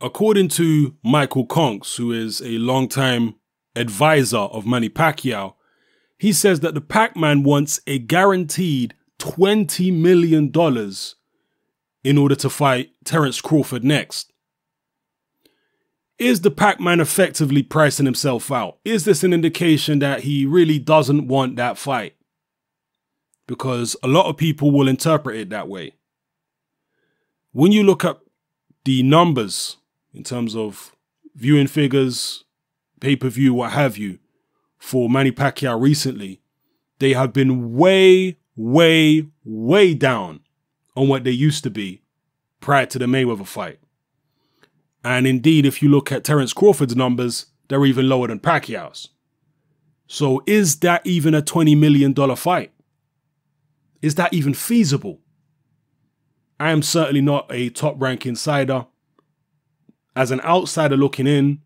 according to Michael Conks, who is a longtime advisor of Manny Pacquiao, he says that the Pac-Man wants a guaranteed $20 million in order to fight Terence Crawford next. Is the Pac-Man effectively pricing himself out? Is this an indication that he really doesn't want that fight? Because a lot of people will interpret it that way. When you look at the numbers in terms of viewing figures, pay-per-view, what have you, for Manny Pacquiao recently, they have been way, way, way down on what they used to be prior to the Mayweather fight. And indeed, if you look at Terence Crawford's numbers, they're even lower than Pacquiao's. So is that even a $20 million fight? Is that even feasible? I am certainly not a top-rank insider. As an outsider looking in,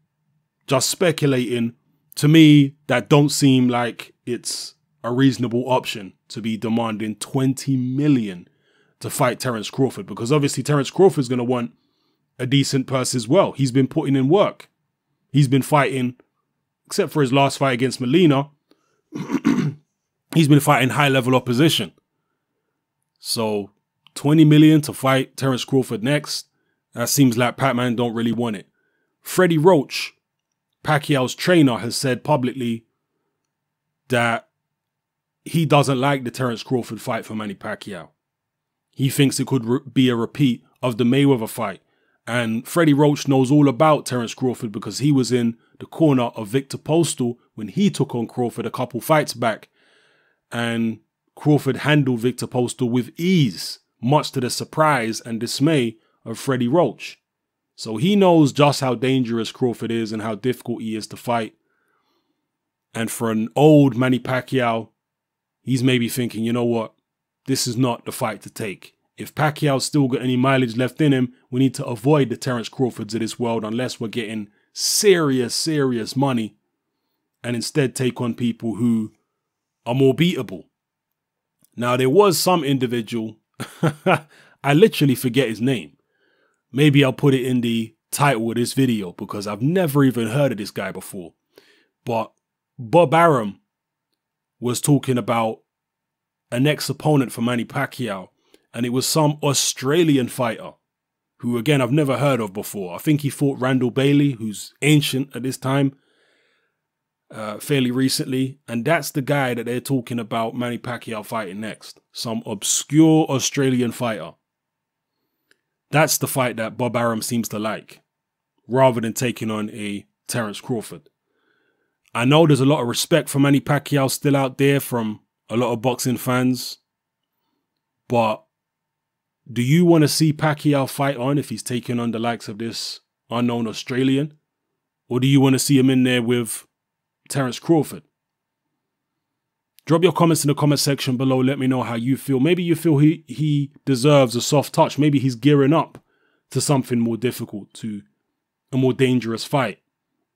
just speculating, to me, that don't seem like it's a reasonable option to be demanding $20 million to fight Terence Crawford, because obviously Terence Crawford's going to want a decent purse as well. He's been putting in work. He's been fighting, except for his last fight against Molina, he's been fighting high-level opposition. So $20 million to fight Terence Crawford next, that seems like Pac-Man don't really want it. Freddie Roach, Pacquiao's trainer, has said publicly that he doesn't like the Terence Crawford fight for Manny Pacquiao. He thinks it could be a repeat of the Mayweather fight. And Freddie Roach knows all about Terence Crawford because he was in the corner of Victor Postal when he took on Crawford a couple fights back. And Crawford handled Victor Postal with ease, much to the surprise and dismay of Freddie Roach. So he knows just how dangerous Crawford is and how difficult he is to fight. And for an old Manny Pacquiao, he's maybe thinking, you know what? This is not the fight to take. If Pacquiao's still got any mileage left in him, we need to avoid the Terence Crawfords of this world unless we're getting serious, serious money, and instead take on people who are more beatable. Now, there was some individual, I literally forget his name. Maybe I'll put it in the title of this video because I've never even heard of this guy before. But Bob Arum was talking about an ex-opponent for Manny Pacquiao, and it was some Australian fighter who, again, I've never heard of before. I think he fought Randall Bailey, who's ancient at this time, fairly recently. And that's the guy that they're talking about Manny Pacquiao fighting next. Some obscure Australian fighter. That's the fight that Bob Arum seems to like, rather than taking on a Terence Crawford. I know there's a lot of respect for Manny Pacquiao still out there from a lot of boxing fans, but do you want to see Pacquiao fight on if he's taking on the likes of this unknown Australian? Or do you want to see him in there with Terence Crawford? Drop your comments in the comment section below. Let me know how you feel. Maybe you feel he deserves a soft touch. Maybe he's gearing up to something more difficult, to a more dangerous fight,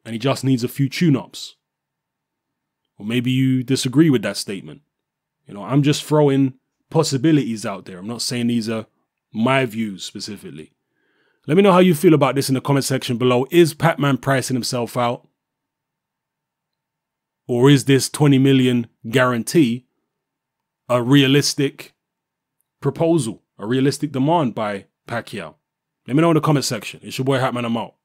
and he just needs a few tune-ups. Or maybe you disagree with that statement. You know, I'm just throwing possibilities out there. I'm not saying these are my views specifically. Let me know how you feel about this in the comment section below. Is Pac-Man pricing himself out? Or is this 20 million guarantee a realistic proposal, a realistic demand by Pacquiao? Let me know in the comment section. It's your boy Hatman, I'm out.